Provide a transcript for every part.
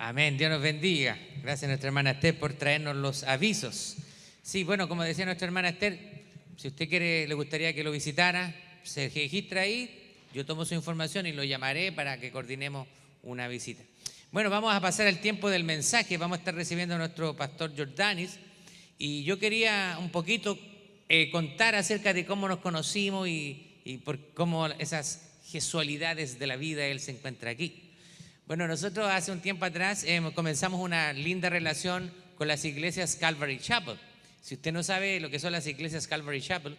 Amén, Dios nos bendiga. Gracias a nuestra hermana Esther por traernos los avisos. Sí, bueno, como decía nuestra hermana Esther, si usted quiere, le gustaría que lo visitara, se registra ahí, yo tomo su información y lo llamaré para que coordinemos una visita. Bueno, vamos a pasar al tiempo del mensaje, vamos a estar recibiendo a nuestro pastor Jordanis y yo quería un poquito contar acerca de cómo nos conocimos y por cómo esas gesualidades de la vida él se encuentra aquí. Bueno, nosotros hace un tiempo atrás comenzamos una linda relación con las iglesias Calvary Chapel. Si usted no sabe lo que son las iglesias Calvary Chapel,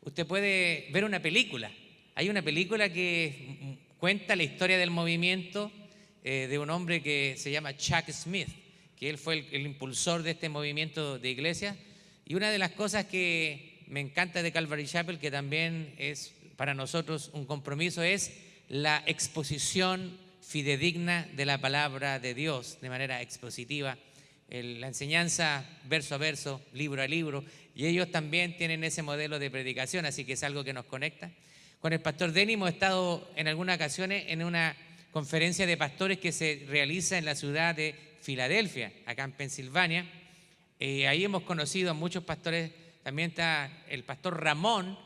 usted puede ver una película. Hay una película que cuenta la historia del movimiento de un hombre que se llama Chuck Smith, que él fue el impulsor de este movimiento de iglesia. Y una de las cosas que me encanta de Calvary Chapel, que también es para nosotros un compromiso, es la exposición fidedigna de la palabra de Dios, de manera expositiva, la enseñanza verso a verso, libro a libro, y ellos también tienen ese modelo de predicación, así que es algo que nos conecta. Con el pastor Denny hemos estado en algunas ocasiones en una conferencia de pastores que se realiza en la ciudad de Filadelfia, acá en Pensilvania. Ahí hemos conocido a muchos pastores, también está el pastor Ramón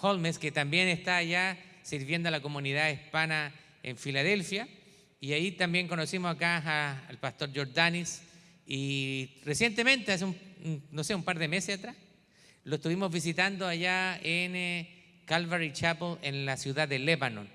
Holmes, que también está allá sirviendo a la comunidad hispana en Filadelfia, y ahí también conocimos acá al pastor Jordanis, y recientemente, hace un par de meses atrás, lo estuvimos visitando allá en Calvary Chapel en la ciudad de Lebanon.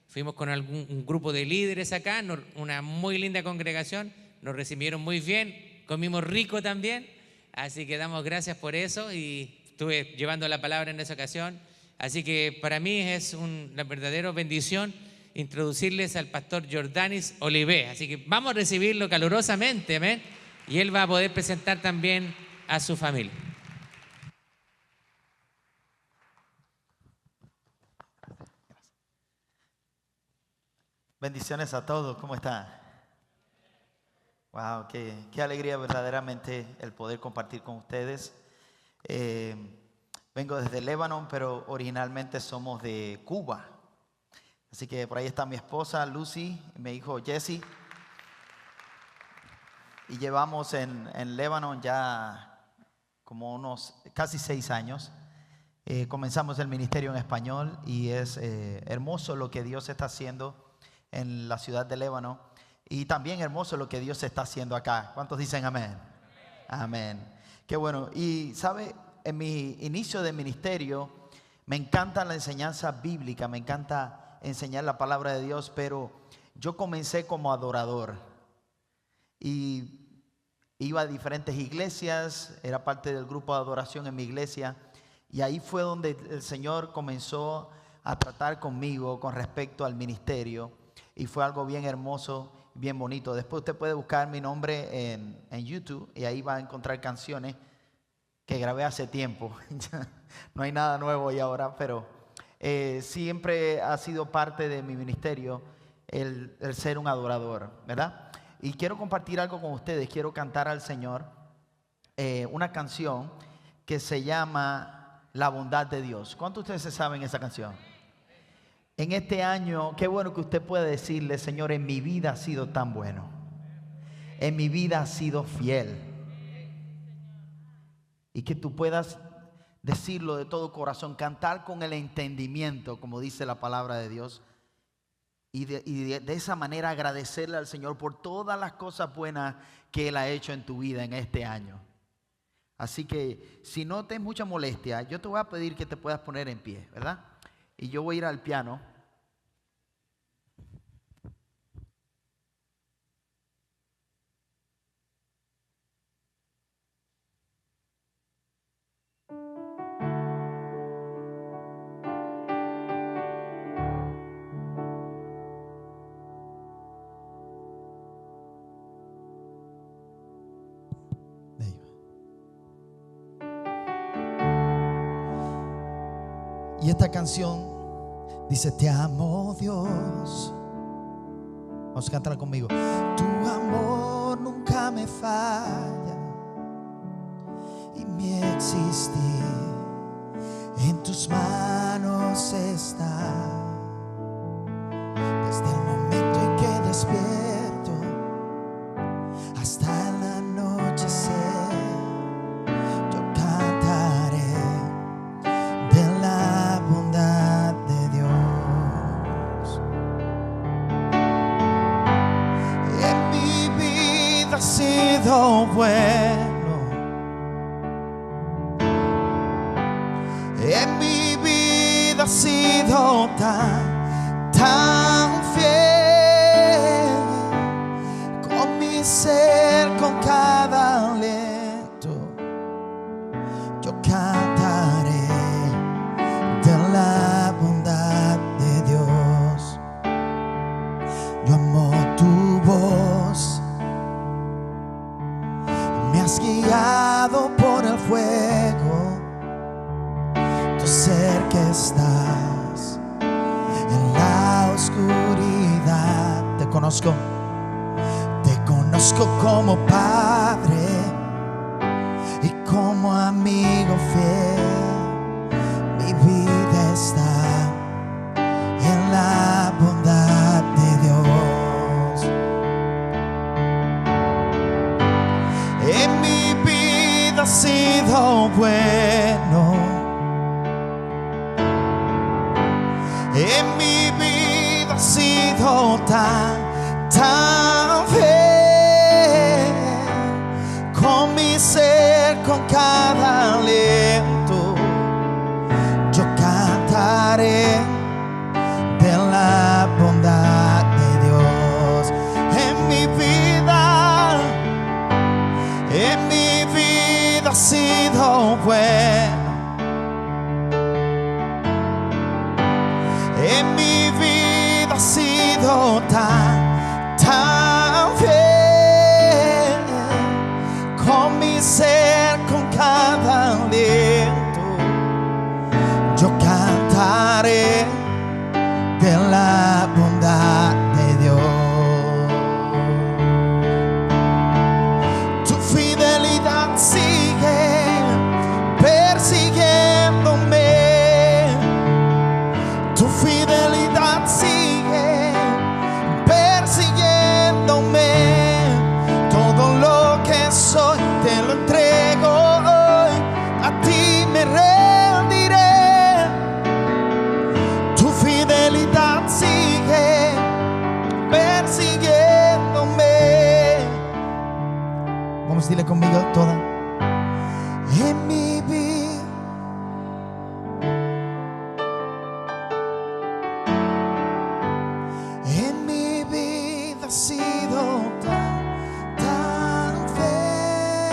Fuimos con un grupo de líderes acá, una muy linda congregación, nos recibieron muy bien, comimos rico también, así que damos gracias por eso y estuve llevando la palabra en esa ocasión. Así que para mí es una verdadera bendición introducirles al pastor Jordanis Olivé. Así que vamos a recibirlo calurosamente, amén. Y él va a poder presentar también a su familia. Bendiciones a todos, ¿cómo están? Wow, qué alegría verdaderamente el poder compartir con ustedes. Vengo desde Líbano, pero originalmente somos de Cuba. Así que por ahí está mi esposa Lucy y mi hijo Jesse. Y llevamos en Líbano ya como unos casi 6 años. Comenzamos el ministerio en español y es hermoso lo que Dios está haciendo en la ciudad de Líbano. Y también hermoso lo que Dios está haciendo acá. ¿Cuántos dicen amén? Amén. Qué bueno. Y sabe, en mi inicio de ministerio me encanta la enseñanza bíblica, me encanta enseñar la palabra de Dios, pero yo comencé como adorador y iba a diferentes iglesias, era parte del grupo de adoración en mi iglesia, y ahí fue donde el Señor comenzó a tratar conmigo con respecto al ministerio, y fue algo bien hermoso, bien bonito. Después usted puede buscar mi nombre en YouTube y ahí va a encontrar canciones que grabé hace tiempo. No hay nada nuevo ahí ahora, pero siempre ha sido parte de mi ministerio el ser un adorador, ¿verdad? Y quiero compartir algo con ustedes, quiero cantar al Señor una canción que se llama La bondad de Dios. ¿Cuántos de ustedes se saben esa canción? En este año, qué bueno que usted pueda decirle: Señor, en mi vida ha sido tan bueno, en mi vida ha sido fiel, y que tú puedas decirlo de todo corazón, cantar con el entendimiento, como dice la palabra de Dios, y de esa manera agradecerle al Señor por todas las cosas buenas que Él ha hecho en tu vida en este año. Así que si no te es mucha molestia, yo te voy a pedir que te puedas poner en pie, ¿verdad? Y yo voy a ir al piano. Y esta canción dice: te amo, Dios. Vamos a cantar conmigo. Tu amor nunca me falla y mi existir en tus manos está. Desde el momento en que despierto sido bueno. En mi vida has sido tan fiel. Con mi ser, con cada aliento, yo cantaré de la bondad de Dios. Yo amo tu voz. Me has guiado por el fuego. Tu ser que estás en la oscuridad. Te conozco como padre y como amigo fiel. Mi vida está en la bondad de Dios. En mi vida has sido bueno. En mi vida has sido tan fiel. Con mi ser, con cada aliento, yo cantaré de la bondad de Dios. En mi vida ha sido bueno. En mi vida ha sido tan fiel. Con mi ser, con cada aliento, yo cantaré de la bondad de Dios. Tu fidelidad sigue persiguiéndome. Tu fidelidad sigue persiguiéndome. Todo lo que soy te lo entrego hoy. A ti me rendiré. Tu fidelidad sigue persiguiéndome. Vamos, dile conmigo toda. En mi vida, en mi vida ha sido tan fiel.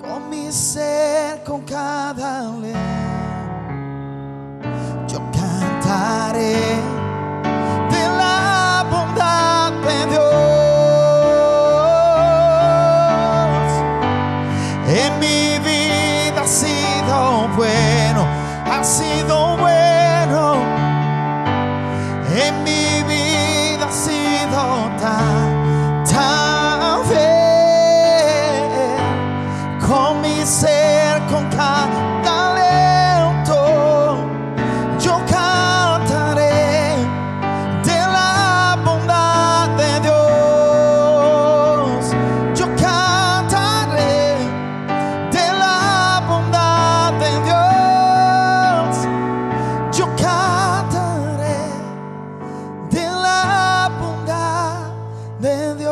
Con mi ser, con cada aliento, yo cantaré de la bondad de Dios. En mi vida ha sido bueno, ha sido bueno. En mi vida ha sido tan fiel. Con mi ser, con cada aliento, yo cantaré de la bondad de Dios. Yo cantaré de la bondad de Dios. Yo cantaré de la bondad de Dios.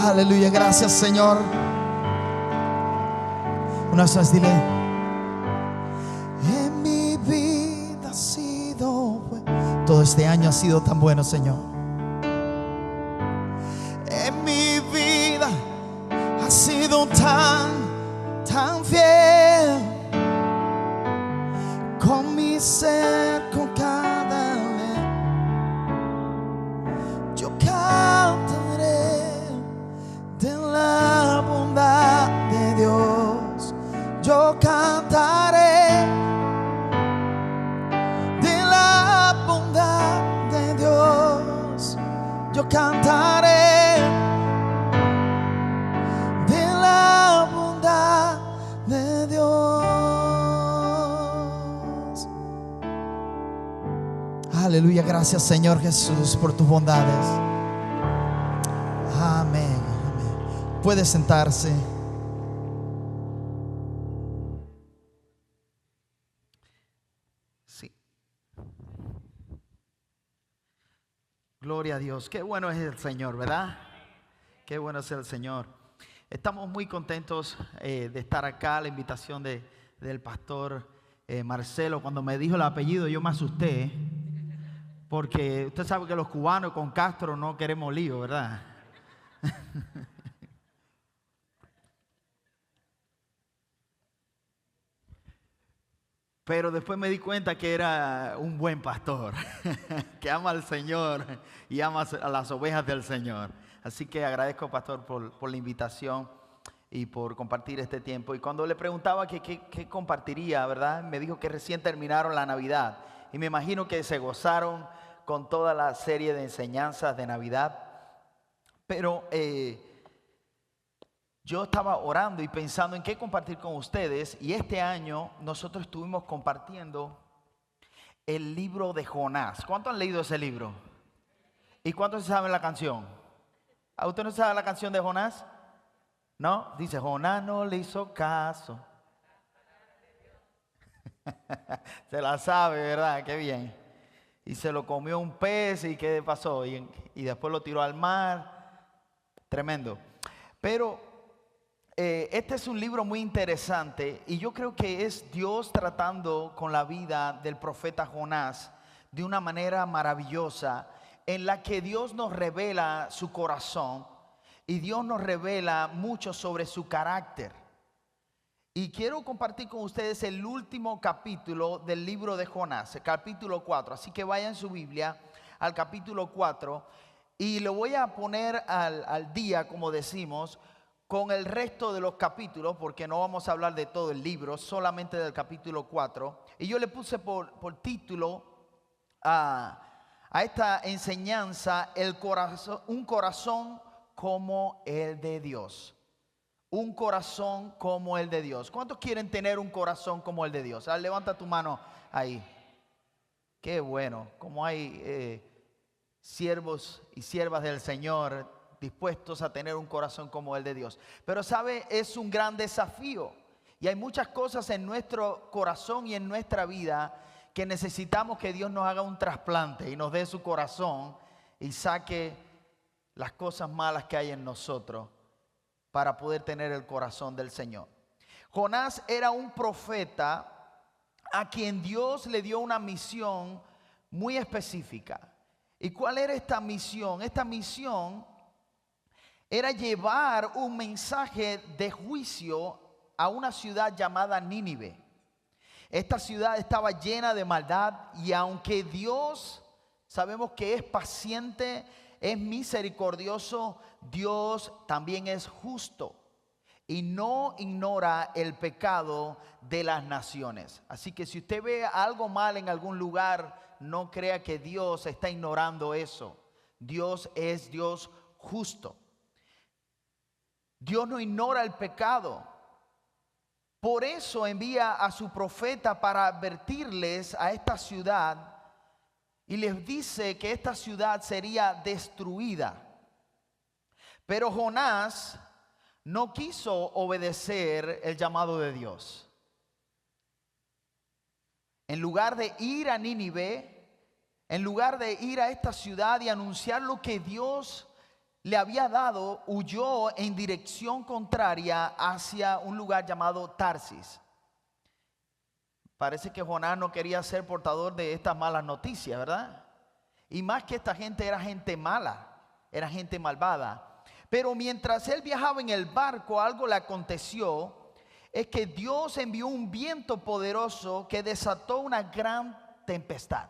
Aleluya, gracias Señor. Una vez más dile. En mi vida ha sido bueno. Todo este año ha sido tan bueno, Señor. En mi vida ha sido tan fiel. Con mi ser, con cada aliento, yo cantaré de la bondad de Dios. Yo cantaré de la bondad de Dios. Yo cantaré de la bondad de Dios. Aleluya, gracias Señor Jesús por tus bondades. Amén. Puede sentarse. Sí. Gloria a Dios. Qué bueno es el Señor, ¿verdad? Qué bueno es el Señor. Estamos muy contentos de estar acá. La invitación del pastor Marcelo. Cuando me dijo el apellido yo me asusté. Porque usted sabe que los cubanos con Castro no queremos lío, ¿verdad? Pero después me di cuenta que era un buen pastor, que ama al Señor y ama a las ovejas del Señor. Así que agradezco, pastor, por la invitación y por compartir este tiempo. Y cuando le preguntaba qué compartiría, ¿verdad? Me dijo que recién terminaron la Navidad. Y me imagino que se gozaron con toda la serie de enseñanzas de Navidad. Pero yo estaba orando y pensando en qué compartir con ustedes, y este año nosotros estuvimos compartiendo el libro de Jonás. ¿Cuántos han leído ese libro? ¿Y cuántos saben la canción? ¿A usted no sabe la canción de Jonás? ¿No? Dice, Jonás no le hizo caso. Se la sabe, ¿verdad? Qué bien. Y se lo comió un pez, ¿y qué pasó? Y después lo tiró al mar. Tremendo. Pero este es un libro muy interesante y yo creo que es Dios tratando con la vida del profeta Jonás de una manera maravillosa, en la que Dios nos revela su corazón y Dios nos revela mucho sobre su carácter. Y quiero compartir con ustedes el último capítulo del libro de Jonás, el capítulo 4. Así que vayan su Biblia al capítulo 4 y lo voy a poner al día, como decimos, con el resto de los capítulos, porque no vamos a hablar de todo el libro, solamente del capítulo 4. Y yo le puse por título a esta enseñanza, un corazón como el de Dios. Un corazón como el de Dios. ¿Cuántos quieren tener un corazón como el de Dios? Levanta tu mano ahí. Qué bueno, como hay siervos y siervas del Señor dispuestos a tener un corazón como el de Dios. Pero sabe, es un gran desafío. Y hay muchas cosas en nuestro corazón y en nuestra vida que necesitamos que Dios nos haga un trasplante y nos dé su corazón y saque las cosas malas que hay en nosotros para poder tener el corazón del Señor. Jonás era un profeta a quien Dios le dio una misión muy específica. ¿Y cuál era esta misión? Esta misión era llevar un mensaje de juicio a una ciudad llamada Nínive. Esta ciudad estaba llena de maldad y aunque Dios sabemos que es paciente, es misericordioso, Dios también es justo y no ignora el pecado de las naciones. Así que si usted ve algo mal en algún lugar, no crea que Dios está ignorando eso. Dios es Dios justo. Dios no ignora el pecado. Por eso envía a su profeta para advertirles a esta ciudad y les dice que esta ciudad sería destruida. Pero Jonás no quiso obedecer el llamado de Dios. En lugar de ir a Nínive, en lugar de ir a esta ciudad y anunciar lo que Dios le había dado, huyó en dirección contraria hacia un lugar llamado Tarsis. Parece que Jonás no quería ser portador de estas malas noticias, ¿verdad? Y más que esta gente era gente mala, era gente malvada. Pero mientras él viajaba en el barco, algo le aconteció, es que Dios envió un viento poderoso que desató una gran tempestad.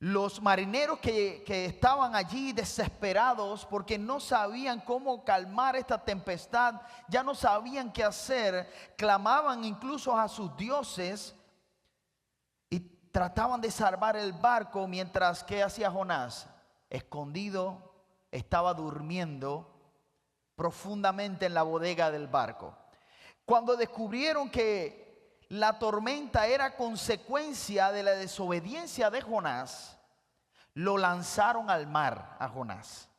Los marineros que estaban allí desesperados porque no sabían cómo calmar esta tempestad, ya no sabían qué hacer, clamaban incluso a sus dioses y trataban de salvar el barco, mientras que hacía Jonás, escondido, estaba durmiendo profundamente en la bodega del barco. Cuando descubrieron que la tormenta era consecuencia de la desobediencia de Jonás, lo lanzaron al mar a Jonás.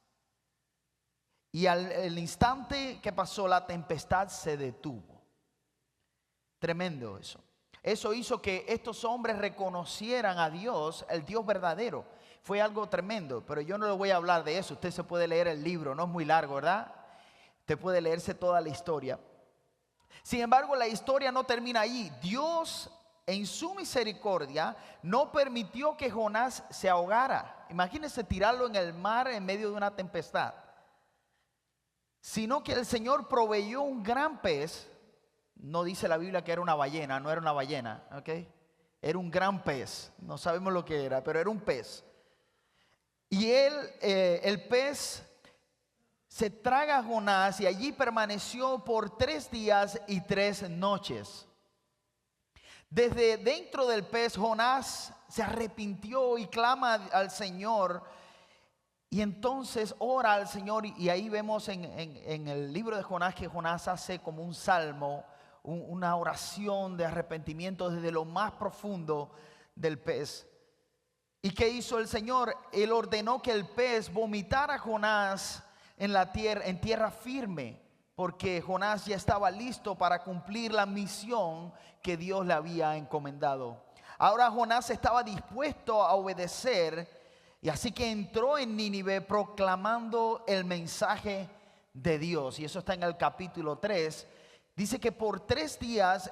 Y al instante que pasó, la tempestad se detuvo. Tremendo eso. Eso hizo que estos hombres reconocieran a Dios, el Dios verdadero. Fue algo tremendo, pero yo no le voy a hablar de eso. Usted se puede leer el libro, no es muy largo, ¿verdad? Usted puede leerse toda la historia. Sin embargo, la historia no termina allí. Dios, en su misericordia, no permitió que Jonás se ahogara. Imagínense tirarlo en el mar en medio de una tempestad. Sino que el Señor proveyó un gran pez. No dice la Biblia que era una ballena, no era una ballena, ¿ok? Era un gran pez, no sabemos lo que era, pero era un pez. Y el pez se traga a Jonás y allí permaneció por 3 días y 3 noches. Desde dentro del pez, Jonás se arrepintió y clama al Señor. Y entonces ora al Señor y ahí vemos en el libro de Jonás que Jonás hace como un salmo, una oración de arrepentimiento desde lo más profundo del pez. ¿Y qué hizo el Señor? Él ordenó que el pez vomitara a Jonás en tierra firme, porque Jonás ya estaba listo para cumplir la misión que Dios le había encomendado. Ahora Jonás estaba dispuesto a obedecer, y así que entró en Nínive proclamando el mensaje de Dios. Y eso está en el capítulo 3. Dice que por 3 días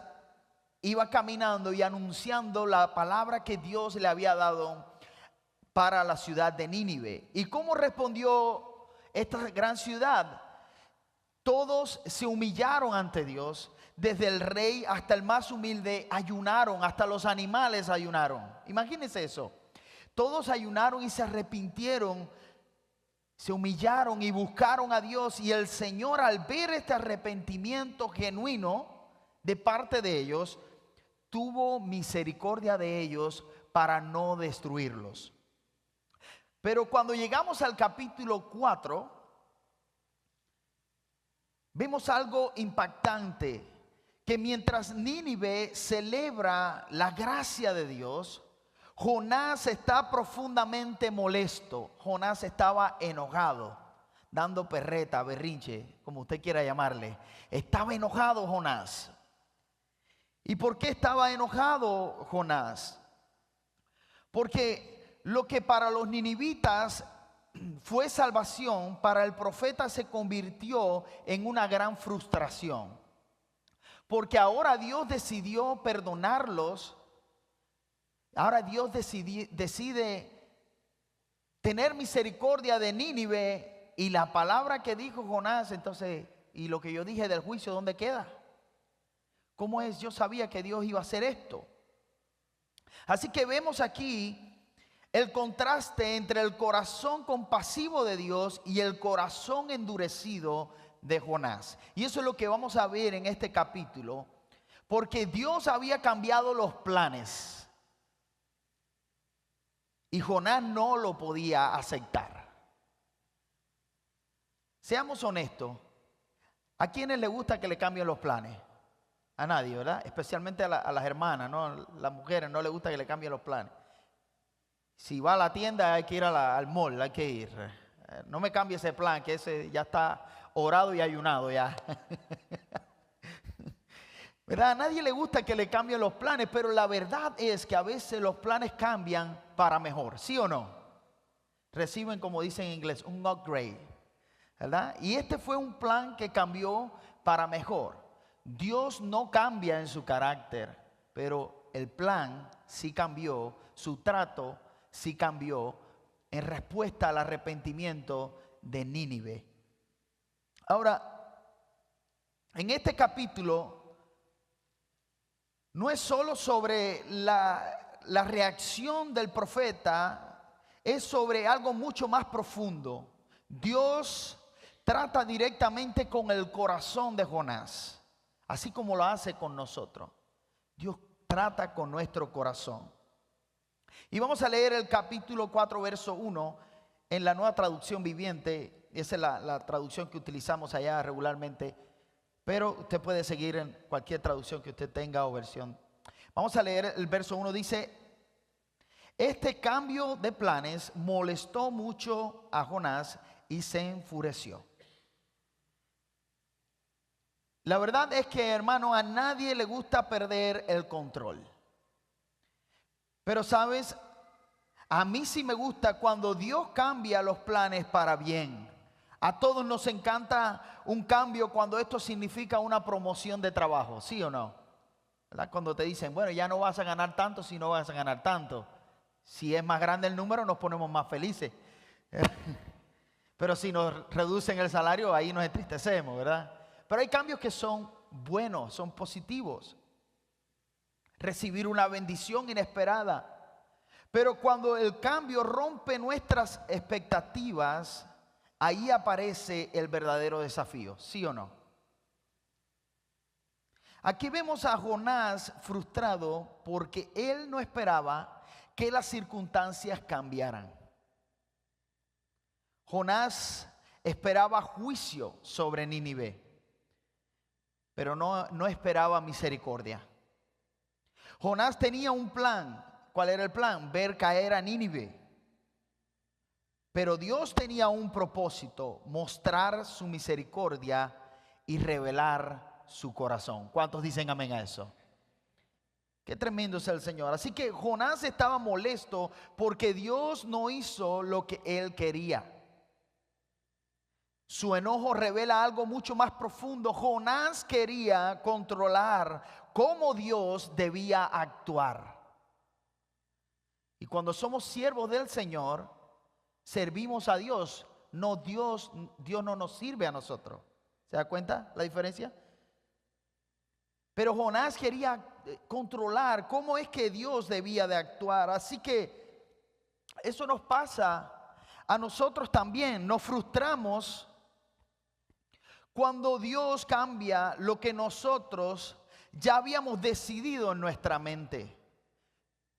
iba caminando y anunciando la palabra que Dios le había dado para la ciudad de Nínive. ¿Y cómo respondió esta gran ciudad? Todos se humillaron ante Dios, desde el rey hasta el más humilde ayunaron, hasta los animales ayunaron. Imagínense eso. Todos ayunaron y se arrepintieron, se humillaron y buscaron a Dios. Y el Señor, al ver este arrepentimiento genuino de parte de ellos, tuvo misericordia de ellos para no destruirlos. Pero cuando llegamos al capítulo 4, vemos algo impactante, que mientras Nínive celebra la gracia de Dios, Jonás está profundamente molesto. Jonás estaba enojado, dando perreta, berrinche, como usted quiera llamarle. Estaba enojado Jonás. ¿Y por qué estaba enojado Jonás? Porque lo que para los ninivitas fue salvación, para el profeta se convirtió en una gran frustración. Porque ahora Dios decidió perdonarlos. Ahora Dios decide tener misericordia de Nínive, y la palabra que dijo Jonás, entonces, y lo que yo dije del juicio, ¿dónde queda? ¿Cómo es? Yo sabía que Dios iba a hacer esto. Así que vemos aquí el contraste entre el corazón compasivo de Dios y el corazón endurecido de Jonás. Y eso es lo que vamos a ver en este capítulo, porque Dios había cambiado los planes. Y Jonás no lo podía aceptar. Seamos honestos. ¿A quiénes les gusta que le cambien los planes? A nadie, ¿verdad? Especialmente a las hermanas, ¿no? Las mujeres no les gusta que le cambien los planes. Si va a la tienda hay que ir al mall, hay que ir. No me cambie ese plan, que ese ya está orado y ayunado ya. ¿Verdad? A nadie le gusta que le cambien los planes, pero la verdad es que a veces los planes cambian para mejor, ¿sí o no? Reciben, como dicen en inglés, un upgrade, ¿verdad? Y este fue un plan que cambió para mejor. Dios no cambia en su carácter, pero el plan sí cambió, su trato sí cambió en respuesta al arrepentimiento de Nínive. Ahora, en este capítulo no es solo sobre la reacción del profeta, es sobre algo mucho más profundo. Dios trata directamente con el corazón de Jonás, así como lo hace con nosotros. Dios trata con nuestro corazón. Y vamos a leer el capítulo 4, verso 1 en la Nueva Traducción Viviente. Esa es la traducción que utilizamos allá regularmente, pero usted puede seguir en cualquier traducción que usted tenga o versión. Vamos a leer el verso 1. Dice: este cambio de planes molestó mucho a Jonás y se enfureció. La verdad es que, hermano, a nadie le gusta perder el control. Pero sabes, a mí sí me gusta cuando Dios cambia los planes para bien. A todos nos encanta un cambio cuando esto significa una promoción de trabajo, ¿sí o no? ¿Verdad? Cuando te dicen, bueno, ya no vas a ganar tanto si no vas a ganar tanto. Si es más grande el número, nos ponemos más felices. Pero si nos reducen el salario, ahí nos entristecemos, ¿verdad? Pero hay cambios que son buenos, son positivos. Recibir una bendición inesperada. Pero cuando el cambio rompe nuestras expectativas, ahí aparece el verdadero desafío, ¿sí o no? Aquí vemos a Jonás frustrado porque él no esperaba que las circunstancias cambiaran. Jonás esperaba juicio sobre Nínive, pero no esperaba misericordia. Jonás tenía un plan. ¿Cuál era el plan? Ver caer a Nínive. Pero Dios tenía un propósito: mostrar su misericordia y revelar su corazón. ¿Cuántos dicen amén a eso? Qué tremendo es el Señor. Así que Jonás estaba molesto porque Dios no hizo lo que él quería. Su enojo revela algo mucho más profundo. Jonás quería controlar cómo Dios debía actuar. Y cuando somos siervos del Señor, servimos a Dios. No, Dios no nos sirve a nosotros. ¿Se da cuenta la diferencia? Pero Jonás quería controlar cómo es que Dios debía de actuar. Así que eso nos pasa a nosotros también. Nos frustramos cuando Dios cambia lo que nosotros ya habíamos decidido en nuestra mente.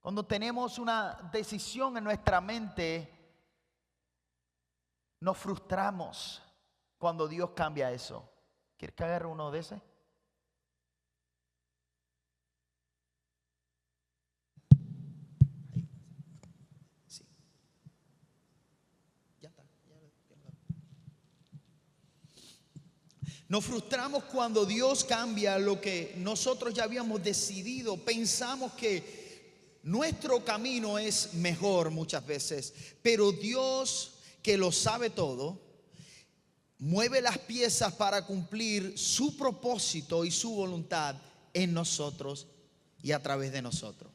Cuando tenemos una decisión en nuestra mente, nos frustramos cuando Dios cambia eso. ¿Quieres que agarre uno de ese? Sí. Ya está. Nos frustramos cuando Dios cambia lo que nosotros ya habíamos decidido. Pensamos que nuestro camino es mejor muchas veces, pero Dios, que lo sabe todo, mueve las piezas para cumplir su propósito y su voluntad en nosotros y a través de nosotros.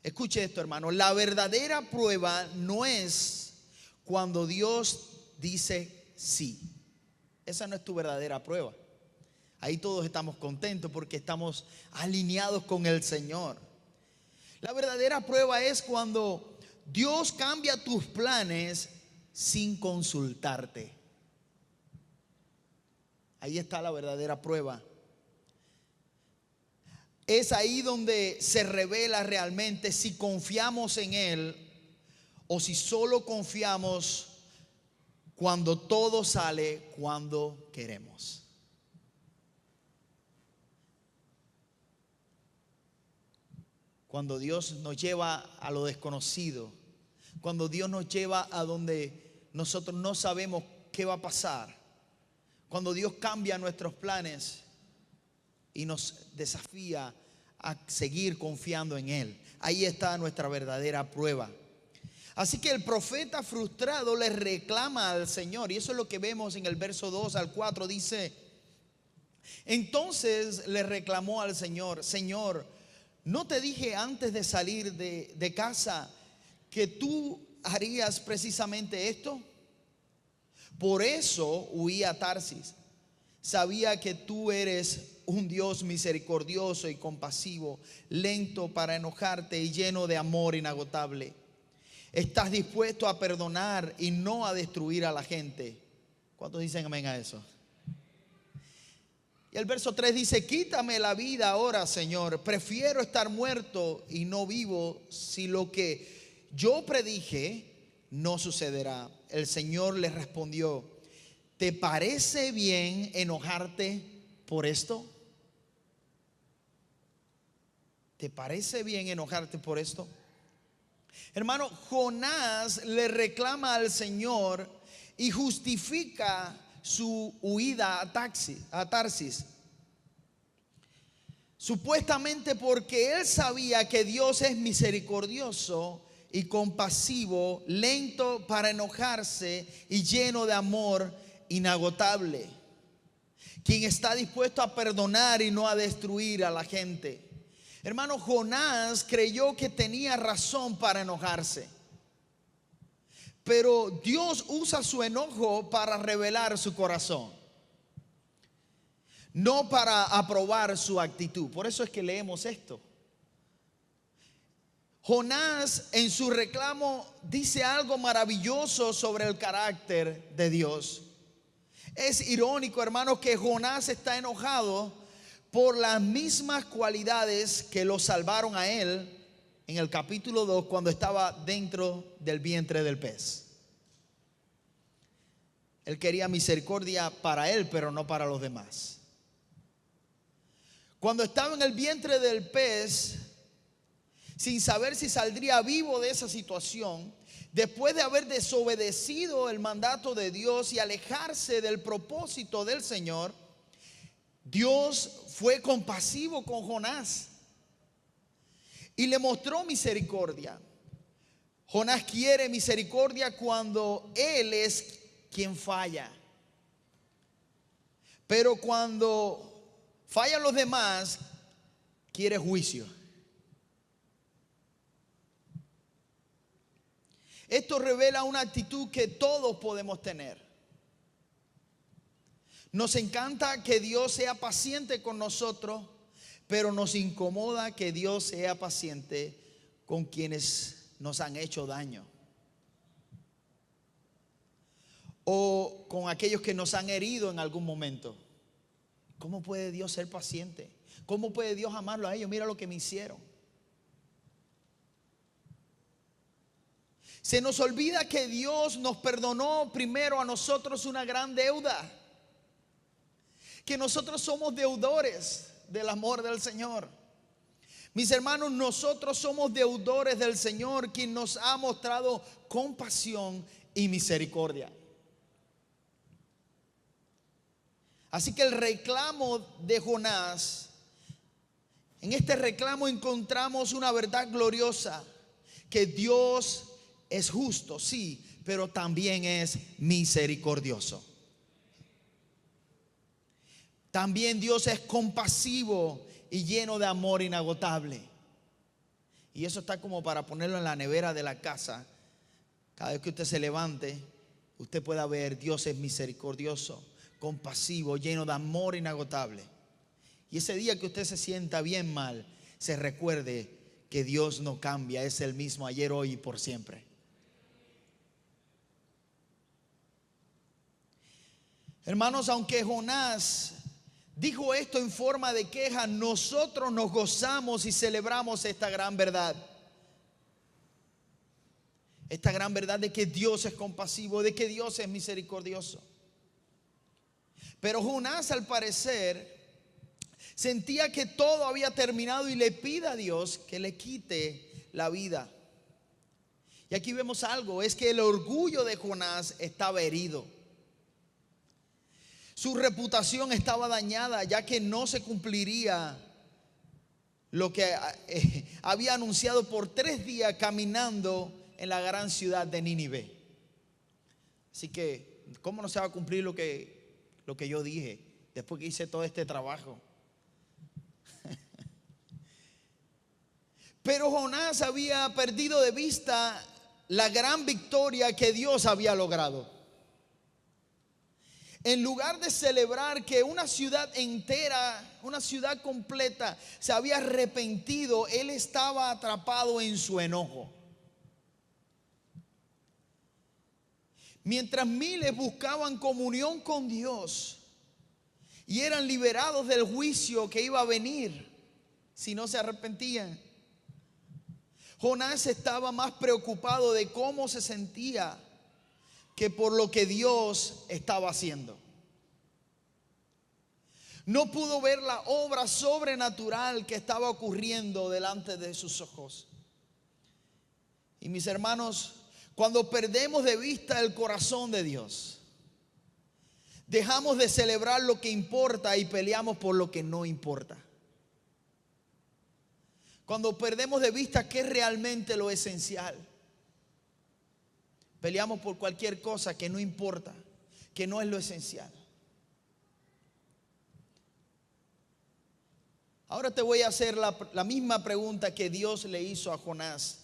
Escuche esto, hermano. La verdadera prueba no es cuando Dios dice sí. Esa no es tu verdadera prueba. Ahí todos estamos contentos porque estamos alineados con el Señor. La verdadera prueba es cuando Dios cambia tus planes sin consultarte. Ahí está la verdadera prueba. Es ahí donde se revela realmente si confiamos en Él o si solo confiamos cuando todo sale cuando queremos. Cuando Dios nos lleva a lo desconocido, cuando Dios nos lleva a donde nosotros no sabemos qué va a pasar, cuando Dios cambia nuestros planes y nos desafía a seguir confiando en Él. Ahí está nuestra verdadera prueba. Así que el profeta frustrado le reclama al Señor, y eso es lo que vemos en el verso 2 al 4. Dice: entonces le reclamó al Señor: Señor, ¿no te dije antes de salir de casa que tú harías precisamente esto? Por eso huí a Tarsis. Sabía que tú eres un Dios misericordioso y compasivo, lento para enojarte y lleno de amor inagotable. Estás dispuesto a perdonar y no a destruir a la gente. ¿Cuántos dicen amén a eso? Y el verso 3 dice: quítame la vida ahora, Señor. Prefiero estar muerto y no vivo si lo que yo predije no sucederá. El Señor le respondió: ¿te parece bien enojarte por esto? ¿Te parece bien enojarte por esto? Hermano, Jonás le reclama al Señor y justifica su huida a Tarsis. Supuestamente porque él sabía que Dios es misericordioso y compasivo, lento para enojarse y lleno de amor inagotable, quien está dispuesto a perdonar y no a destruir a la gente. Hermano, Jonás creyó que tenía razón para enojarse, pero Dios usa su enojo para revelar su corazón, no para aprobar su actitud. Por eso es que leemos esto. Jonás en su reclamo dice algo maravilloso sobre el carácter de Dios. Es irónico, hermanos, que Jonás está enojado por las mismas cualidades que lo salvaron a él en el capítulo 2 cuando estaba dentro del vientre del pez. Él quería misericordia para él, pero no para los demás. Cuando estaba en el vientre del pez, sin saber si saldría vivo de esa situación, después de haber desobedecido el mandato de Dios y alejarse del propósito del Señor, Dios fue compasivo con Jonás y le mostró misericordia. Jonás quiere misericordia cuando él es quien falla, pero cuando fallan los demás, quiere juicio. Esto revela una actitud que todos podemos tener. Nos encanta que Dios sea paciente con nosotros, pero nos incomoda que Dios sea paciente con quienes nos han hecho daño, o con aquellos que nos han herido en algún momento. ¿Cómo puede Dios ser paciente? ¿Cómo puede Dios amarlo a ellos? Mira lo que me hicieron. Se nos olvida que Dios nos perdonó primero a nosotros una gran deuda, que nosotros somos deudores del amor del Señor. Mis hermanos, nosotros somos deudores del Señor, quien nos ha mostrado compasión y misericordia. Así que el reclamo de Jonás, en este reclamo encontramos una verdad gloriosa, que Dios es justo, sí, pero también es misericordioso. También Dios es compasivo y lleno de amor inagotable. Y eso está como para ponerlo en la nevera de la casa. Cada vez que usted se levante, usted pueda ver: Dios es misericordioso, compasivo, lleno de amor inagotable. Y ese día que usted se sienta bien mal, se recuerde que Dios no cambia, es el mismo ayer, hoy y por siempre. Hermanos, aunque Jonás dijo esto en forma de queja, nosotros nos gozamos y celebramos esta gran verdad. Esta gran verdad de que Dios es compasivo, de que Dios es misericordioso. Pero Jonás, al parecer, sentía que todo había terminado y le pide a Dios que le quite la vida. Y aquí vemos algo, es que el orgullo de Jonás estaba herido. Su reputación estaba dañada, ya que no se cumpliría lo que había anunciado por 3 días caminando en la gran ciudad de Nínive. Así que, ¿cómo no se va a cumplir lo que yo dije después que hice todo este trabajo? Pero Jonás había perdido de vista la gran victoria que Dios había logrado. En lugar de celebrar que una ciudad entera, una ciudad completa se había arrepentido, él estaba atrapado en su enojo. Mientras miles buscaban comunión con Dios y eran liberados del juicio que iba a venir si no se arrepentían, Jonás estaba más preocupado de cómo se sentía que por lo que Dios estaba haciendo. No pudo ver la obra sobrenatural que estaba ocurriendo delante de sus ojos. Y mis hermanos, cuando perdemos de vista el corazón de Dios, Dejamos de celebrar lo que importa y peleamos por lo que no importa. Cuando perdemos de vista qué es realmente lo esencial, peleamos por cualquier cosa que no importa, que no es lo esencial. Ahora te voy a hacer la misma pregunta que Dios le hizo a Jonás.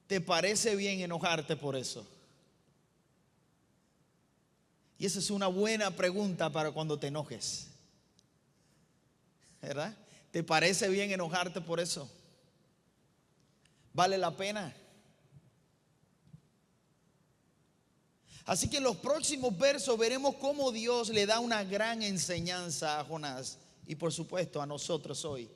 ¿Te parece bien enojarte por eso? Y esa es una buena pregunta para cuando te enojes, ¿verdad? ¿Te parece bien enojarte por eso? ¿Vale la pena? Así que en los próximos versos veremos cómo Dios le da una gran enseñanza a Jonás. Y por supuesto a nosotros hoy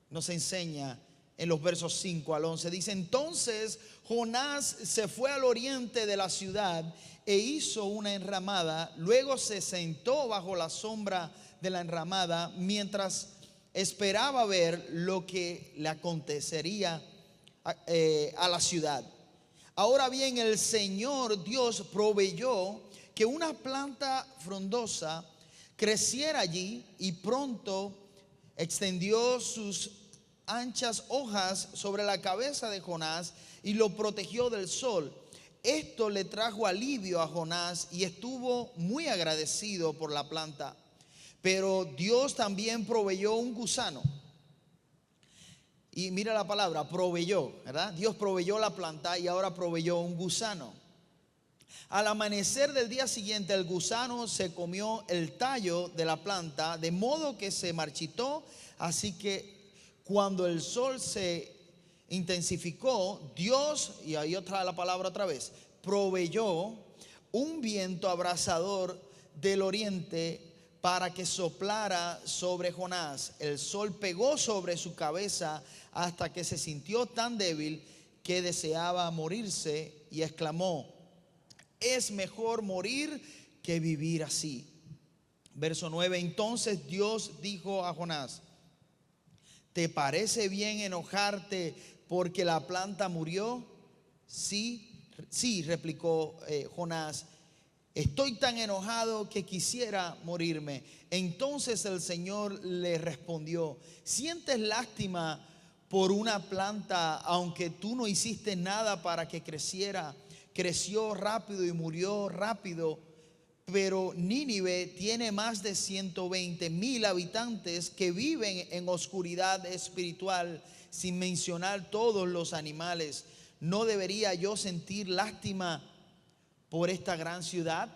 nos enseña en los versos 5 al 11. Dice: entonces Jonás se fue al oriente de la ciudad e hizo una enramada. Luego se sentó bajo la sombra de la enramada mientras esperaba ver lo que le acontecería a la ciudad. Ahora bien, el Señor Dios proveyó que una planta frondosa creciera allí, y pronto extendió sus anchas hojas sobre la cabeza de Jonás y lo protegió del sol. Esto le trajo alivio a Jonás y estuvo muy agradecido por la planta. Pero Dios también proveyó un gusano. Y mira la palabra, proveyó, ¿verdad? Dios proveyó la planta y ahora proveyó un gusano. Al amanecer del día siguiente, el gusano se comió el tallo de la planta, de modo que se marchitó. Así que cuando el sol se intensificó, Dios, y ahí otra la palabra otra vez, proveyó un viento abrasador del oriente para que soplara sobre Jonás. El sol pegó sobre su cabeza hasta que se sintió tan débil que deseaba morirse, y exclamó: es mejor morir que vivir así. Verso 9. Entonces Dios dijo a Jonás: ¿te parece bien enojarte porque la planta murió? Sí, replicó Jonás, estoy tan enojado que quisiera morirme. Entonces el Señor le respondió: ¿sientes lástima por una planta, aunque tú no hiciste nada para que creciera? Creció rápido y murió rápido. Pero Nínive tiene más de 120,000 habitantes que viven en oscuridad espiritual, sin mencionar todos los animales. ¿No debería yo sentir lástima por esta gran ciudad?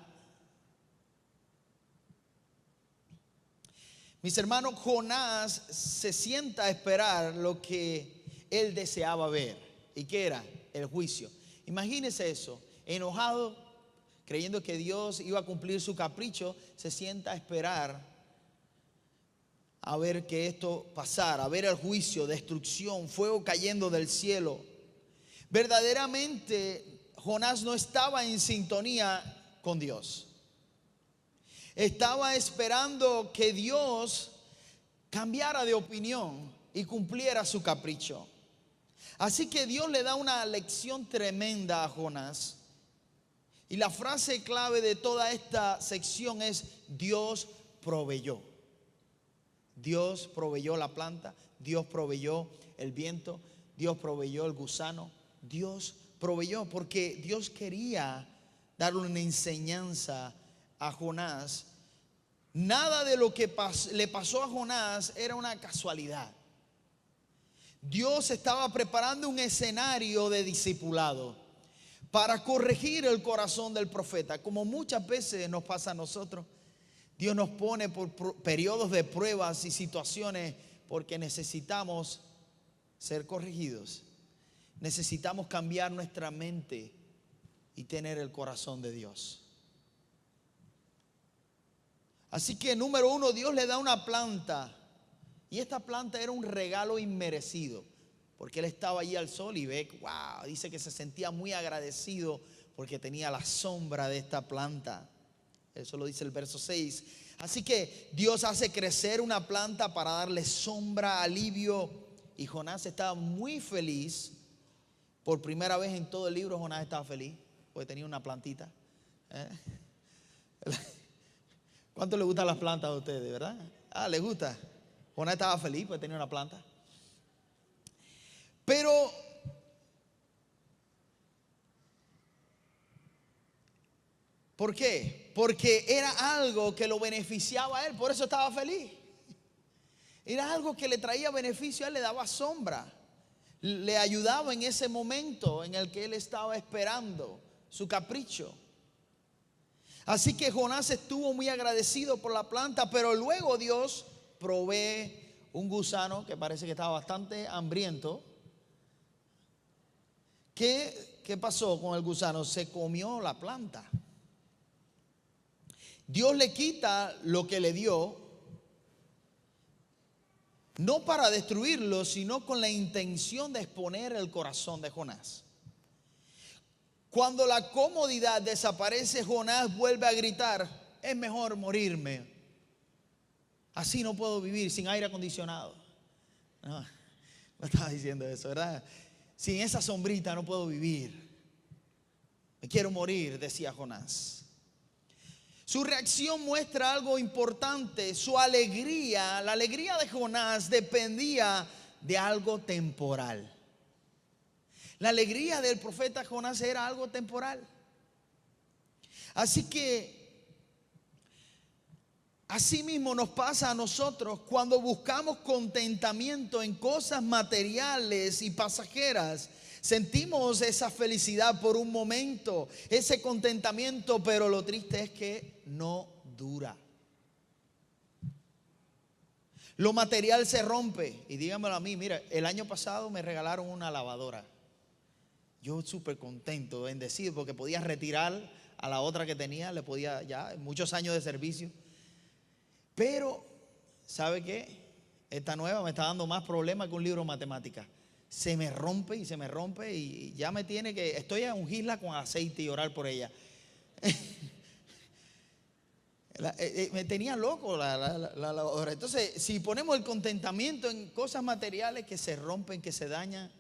Mis hermanos, Jonás se sienta a esperar lo que él deseaba ver. ¿Y qué era? El juicio. Imagínese eso, enojado, creyendo que Dios iba a cumplir su capricho, se sienta a esperar a ver que esto pasara, a ver el juicio, destrucción, fuego cayendo del cielo. Verdaderamente Jonás no estaba en sintonía con Dios. Estaba esperando que Dios cambiara de opinión y cumpliera su capricho. Así que Dios le da una lección tremenda a Jonás. Y la frase clave de toda esta sección es: Dios proveyó. Dios proveyó la planta, Dios proveyó el viento, Dios proveyó el gusano. Dios proveyó porque Dios quería darle una enseñanza a Jonás. Nada de lo que le pasó a Jonás era una casualidad. Dios estaba preparando un escenario de discipulado para corregir el corazón del profeta. Como muchas veces nos pasa a nosotros, Dios nos pone por periodos de pruebas y situaciones porque necesitamos ser corregidos. Necesitamos cambiar nuestra mente y tener el corazón de Dios. Así que número uno, Dios le da una planta. Y esta planta era un regalo inmerecido, porque él estaba allí al sol y ve, wow, dice que se sentía muy agradecido porque tenía la sombra de esta planta. Eso lo dice el verso 6. Así que Dios hace crecer una planta para darle sombra, alivio. Y Jonás estaba muy feliz. Por primera vez en todo el libro Jonás estaba feliz porque tenía una plantita. ¿Cuánto le gustan las plantas a ustedes, verdad? Ah, les gusta. Jonás estaba feliz porque tenía una planta. Pero ¿por qué? Porque era algo que lo beneficiaba a él, por eso estaba feliz. Era algo que le traía beneficio a él, le daba sombra, le ayudaba en ese momento en el que él estaba esperando su capricho. Así que Jonás estuvo muy agradecido por la planta, pero luego Dios provee un gusano que parece que estaba bastante hambriento. ¿Qué pasó con el gusano? Se comió la planta. Dios le quita lo que le dio, no para destruirlo, sino con la intención de exponer el corazón de Jonás. Cuando la comodidad desaparece, Jonás vuelve a gritar: es mejor morirme. Así no puedo vivir sin aire acondicionado. No, no estaba diciendo eso, ¿verdad? Sin esa sombrita no puedo vivir. Me quiero morir, decía Jonás. Su reacción muestra algo importante. Su alegría, la alegría de Jonás dependía de algo temporal. La alegría del profeta Jonás era algo temporal. Así que así mismo nos pasa a nosotros cuando buscamos contentamiento en cosas materiales y pasajeras. Sentimos esa felicidad por un momento, ese contentamiento, pero lo triste es que no dura. Lo material se rompe. Y dígamelo a mí, mira, el año pasado me regalaron una lavadora. Yo súper contento, bendecido, porque podía retirar a la otra que tenía, le podía ya muchos años de servicio. Pero, ¿sabe qué? Esta nueva me está dando más problemas que un libro de matemáticas. Se me rompe y ya me tiene que, estoy a ungirla con aceite y orar por ella. Me tenía loco la lavadora. Entonces, si ponemos el contentamiento en cosas materiales que se rompen, que se dañan,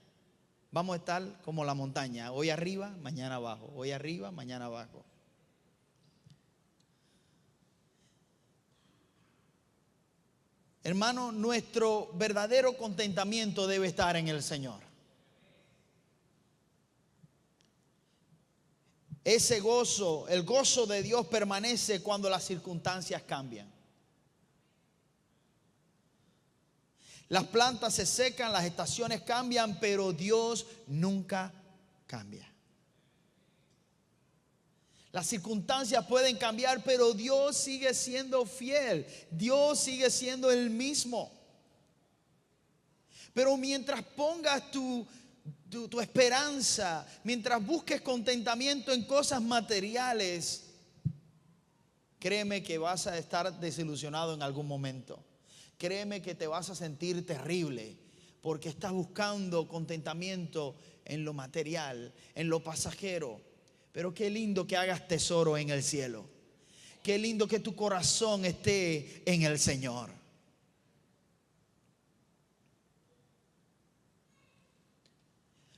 vamos a estar como la montaña, hoy arriba, mañana abajo, hoy arriba, mañana abajo. Hermano, nuestro verdadero contentamiento debe estar en el Señor. Ese gozo, el gozo de Dios permanece cuando las circunstancias cambian. Las plantas se secan, las estaciones cambian, pero Dios nunca cambia. Las circunstancias pueden cambiar, pero Dios sigue siendo fiel. Dios sigue siendo el mismo. Pero mientras pongas tu esperanza, mientras busques contentamiento en cosas materiales, créeme que vas a estar desilusionado en algún momento. Créeme que te vas a sentir terrible porque estás buscando contentamiento en lo material, en lo pasajero. Pero qué lindo que hagas tesoro en el cielo. Qué lindo que tu corazón esté en el Señor.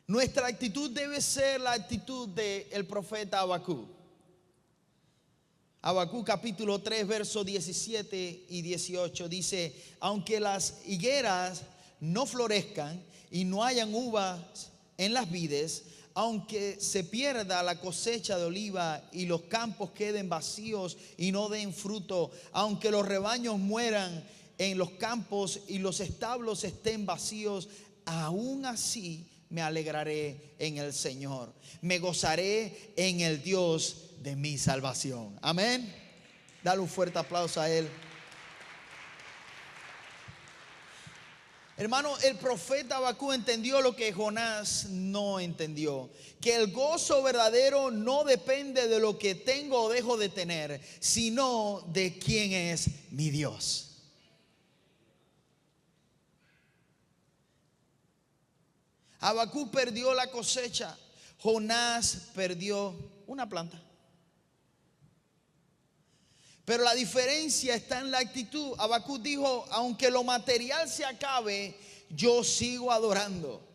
Nuestra actitud debe ser la actitud del profeta Habacuc. Habacuc capítulo 3 versos 17 y 18 dice: aunque las higueras no florezcan y no hayan uvas en las vides, aunque se pierda la cosecha de oliva y los campos queden vacíos y no den fruto, aunque los rebaños mueran en los campos y los establos estén vacíos, aún así me alegraré en el Señor, me gozaré en el Dios de mi salvación. Amén. Dale un fuerte aplauso a Él. Hermano, el profeta Habacuc entendió lo que Jonás no entendió: que el gozo verdadero no depende de lo que tengo o dejo de tener, sino de quién es mi Dios. Habacuc perdió la cosecha, Jonás perdió una planta. Pero la diferencia está en la actitud. Habacuc dijo: aunque lo material se acabe, yo sigo adorando.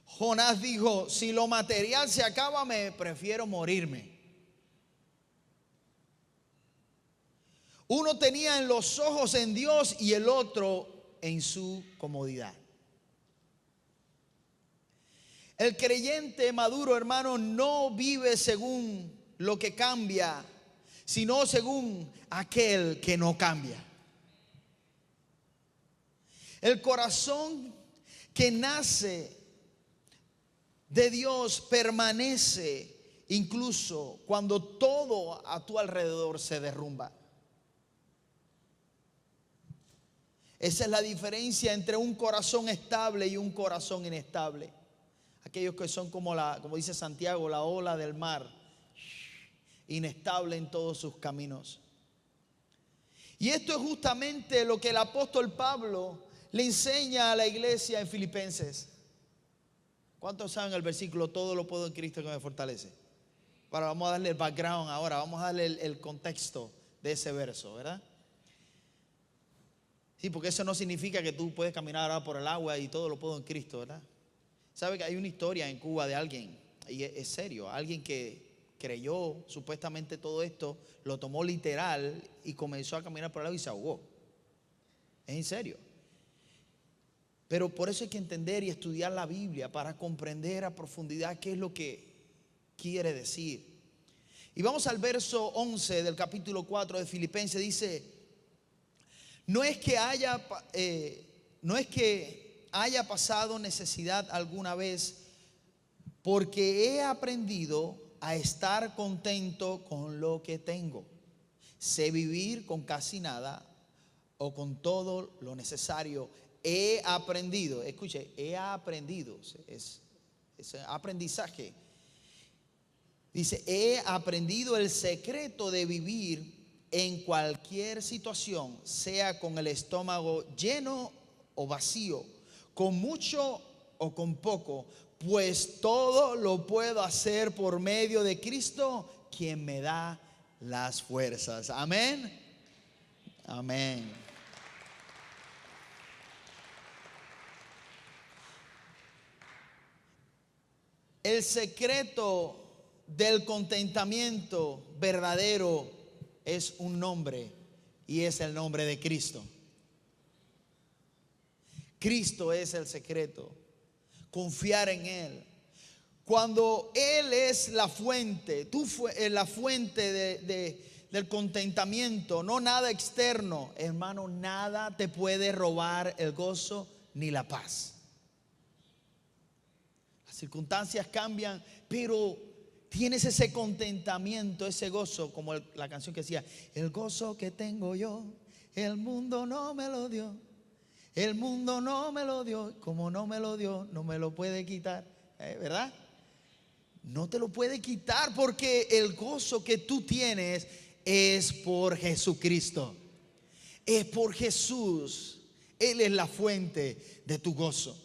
Jonás dijo: si lo material se acaba, me prefiero morirme. Uno tenía en los ojos en Dios y el otro en su comodidad. El creyente maduro, hermano, no vive según lo que cambia, sino según aquel que no cambia. El corazón que nace de Dios permanece incluso cuando todo a tu alrededor se derrumba. Esa es la diferencia entre un corazón estable y un corazón inestable. Aquellos que son como dice Santiago, la ola del mar, inestable en todos sus caminos. Y esto es justamente lo que el apóstol Pablo le enseña a la iglesia en Filipenses. ¿Cuántos saben el versículo? Todo lo puedo en Cristo que me fortalece. Ahora vamos a darle el background ahora, vamos a darle el contexto de ese verso, ¿verdad? Sí, porque eso no significa que tú puedes caminar ahora por el agua y todo lo puedo en Cristo, ¿verdad? ¿Sabe que hay una historia en Cuba de alguien, y es serio, alguien que creyó supuestamente todo esto, lo tomó literal y comenzó a caminar por el agua y se ahogó? Es en serio. Pero por eso hay que entender y estudiar la Biblia para comprender a profundidad qué es lo que quiere decir. Y vamos al verso 11 del capítulo 4 de Filipenses. Dice: no es que haya pasado necesidad alguna vez, porque he aprendido a estar contento con lo que tengo. Sé vivir con casi nada o con todo lo necesario. He aprendido, escuche, he aprendido, es aprendizaje. Dice, he aprendido el secreto de vivir en cualquier situación, sea con el estómago lleno o vacío, con mucho o con poco, pues todo lo puedo hacer por medio de Cristo, quien me da las fuerzas. Amén. Amén. El secreto del contentamiento verdadero es un nombre, y es el nombre de Cristo. Cristo es el secreto. Confiar en Él. Cuando Él es la fuente, la fuente del contentamiento, no nada externo, hermano, nada te puede robar el gozo ni la paz. Las circunstancias cambian, pero tienes ese contentamiento, ese gozo, como la canción que decía: el gozo que tengo yo, el mundo no me lo dio. El mundo no me lo dio, como no me lo dio, no me lo puede quitar, ¿verdad? No te lo puede quitar, porque el gozo que tú tienes es por Jesucristo. Es por Jesús. Él es la fuente de tu gozo.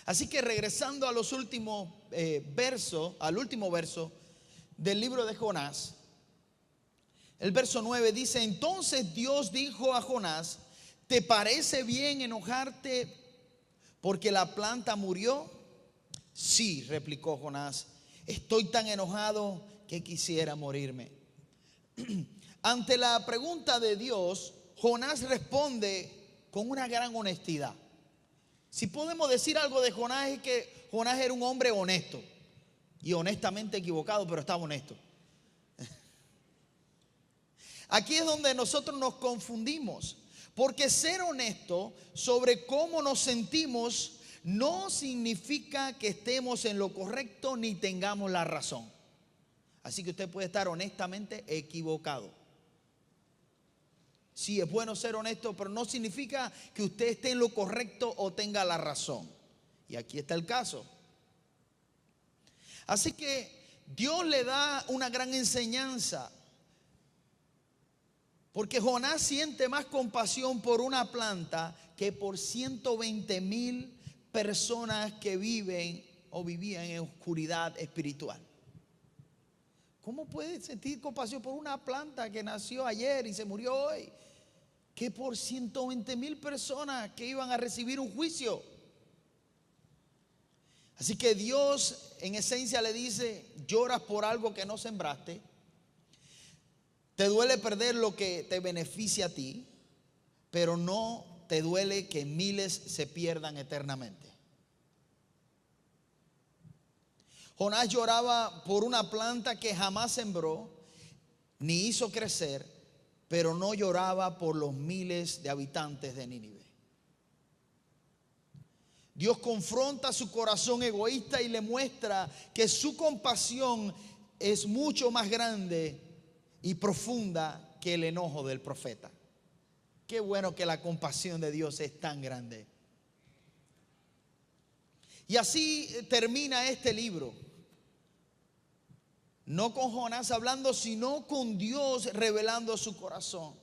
Así que regresando a los últimos al último verso del libro de Jonás, el verso 9 dice: entonces Dios dijo a Jonás: ¿te parece bien enojarte porque la planta murió? Sí, replicó Jonás, estoy tan enojado que quisiera morirme. Ante la pregunta de Dios, Jonás responde con una gran honestidad. Si podemos decir algo de Jonás, es que Jonás era un hombre honesto y honestamente equivocado, pero estaba honesto. Aquí es donde nosotros nos confundimos, porque ser honesto sobre cómo nos sentimos no significa que estemos en lo correcto ni tengamos la razón. Así que usted puede estar honestamente equivocado. Sí, es bueno ser honesto, pero no significa que usted esté en lo correcto o tenga la razón. Y aquí está el caso. Así que Dios le da una gran enseñanza, porque Jonás siente más compasión por una planta que por 120,000 personas que viven o vivían en oscuridad espiritual. ¿Cómo puede sentir compasión por una planta que nació ayer y se murió hoy, que por 120,000 personas que iban a recibir un juicio? Así que Dios en esencia le dice: lloras por algo que no sembraste, Te duele perder lo que te beneficia a ti, pero no te duele que miles se pierdan eternamente. Jonás lloraba por una planta que jamás sembró ni hizo crecer, pero no lloraba por los miles de habitantes de Nínive. Dios confronta su corazón egoísta y le muestra que su compasión es mucho más grande y profunda que el enojo del profeta. Qué bueno que la compasión de Dios es tan grande. Y así termina este libro. No con Jonás hablando, sino con Dios revelando su corazón.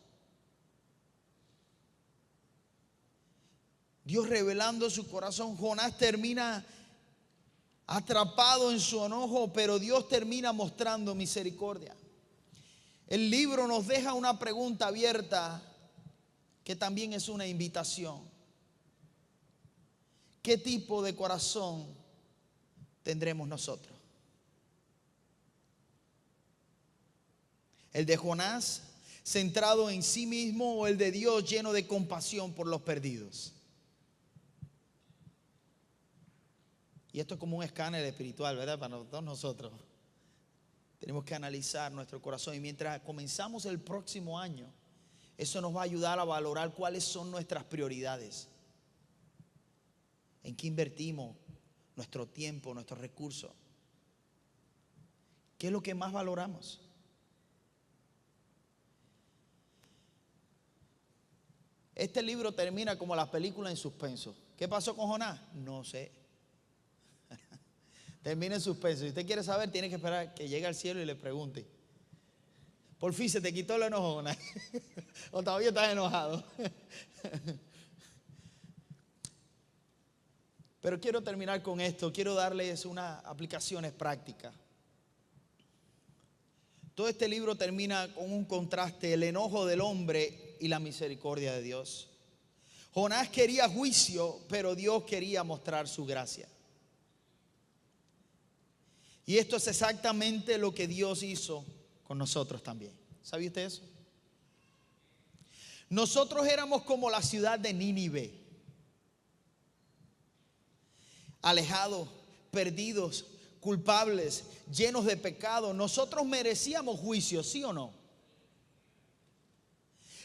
Dios revelando su corazón. Jonás termina atrapado en su enojo, pero Dios termina mostrando misericordia. El libro nos deja una pregunta abierta que también es una invitación. ¿Qué tipo de corazón tendremos nosotros? ¿El de Jonás, centrado en sí mismo, o el de Dios lleno de compasión por los perdidos? Y esto es como un escáner espiritual, ¿verdad? Para todos nosotros. Tenemos que analizar nuestro corazón, y mientras comenzamos el próximo año, eso nos va a ayudar a valorar cuáles son nuestras prioridades. ¿En qué invertimos nuestro tiempo, nuestros recursos? ¿Qué es lo que más valoramos? Este libro termina como las películas en suspenso. ¿Qué pasó con Jonás? No sé. Termina en suspenso. Si usted quiere saber, tiene que esperar que llegue al cielo y le pregunte. Por fin se te quitó el enojo, Jonás. O todavía estás enojado. Pero quiero terminar con esto. Quiero darles unas aplicaciones prácticas. Todo este libro termina con un contraste: el enojo del hombre y la misericordia de Dios. Jonás quería juicio, pero Dios quería mostrar su gracia. Y esto es exactamente lo que Dios hizo con nosotros también. ¿Sabía usted eso? Nosotros éramos como la ciudad de Nínive, alejados, perdidos, culpables, llenos de pecado. Nosotros merecíamos juicio, ¿sí o no?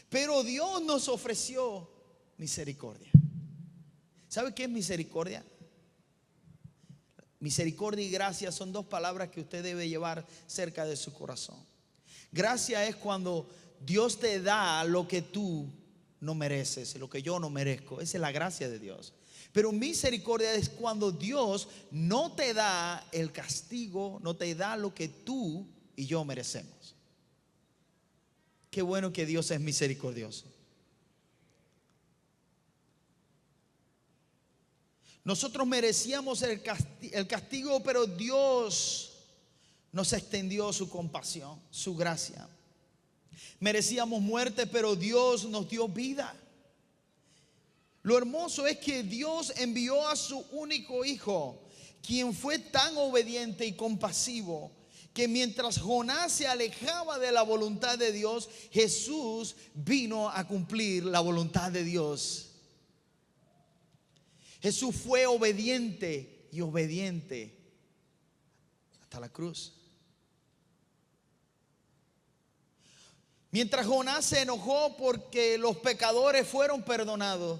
Pero Dios nos ofreció misericordia. ¿Sabe qué es misericordia? Misericordia y gracia son dos palabras que usted debe llevar cerca de su corazón. Gracia es cuando Dios te da lo que tú no mereces, lo que yo no merezco. Esa es la gracia de Dios. Pero misericordia es cuando Dios no te da el castigo, no te da lo que tú y yo merecemos. Qué bueno que Dios es misericordioso. Nosotros merecíamos el castigo, pero Dios nos extendió su compasión, su gracia. Merecíamos muerte, pero Dios nos dio vida. Lo hermoso es que Dios envió a su único hijo, quien fue tan obediente y compasivo, que mientras Jonás se alejaba de la voluntad de Dios, Jesús vino a cumplir la voluntad de Dios. Jesús fue obediente y obediente hasta la cruz. Mientras Jonás se enojó porque los pecadores fueron perdonados,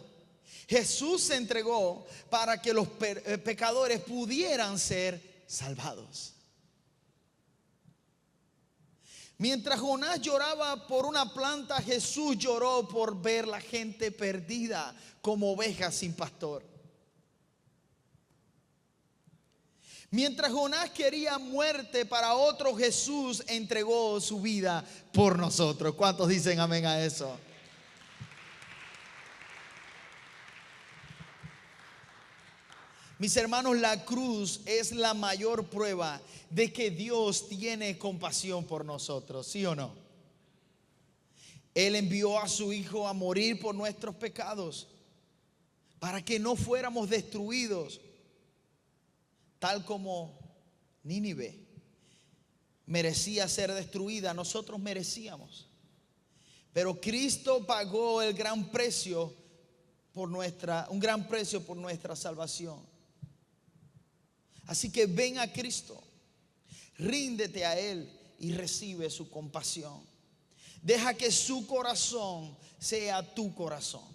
Jesús se entregó para que los pecadores pudieran ser salvados. Mientras Jonás lloraba por una planta, Jesús lloró por ver la gente perdida como ovejas sin pastor. Mientras Jonás quería muerte para otros, Jesús entregó su vida por nosotros. ¿Cuántos dicen amén a eso? Mis hermanos, la cruz es la mayor prueba de que Dios tiene compasión por nosotros, ¿sí o no? Él envió a su Hijo a morir por nuestros pecados para que no fuéramos destruidos, tal como Nínive. merecía ser destruida, nosotros merecíamos. Pero Cristo pagó el gran precio un gran precio por nuestra salvación. Así que ven a Cristo, ríndete a Él y recibe su compasión. Deja que su corazón sea tu corazón.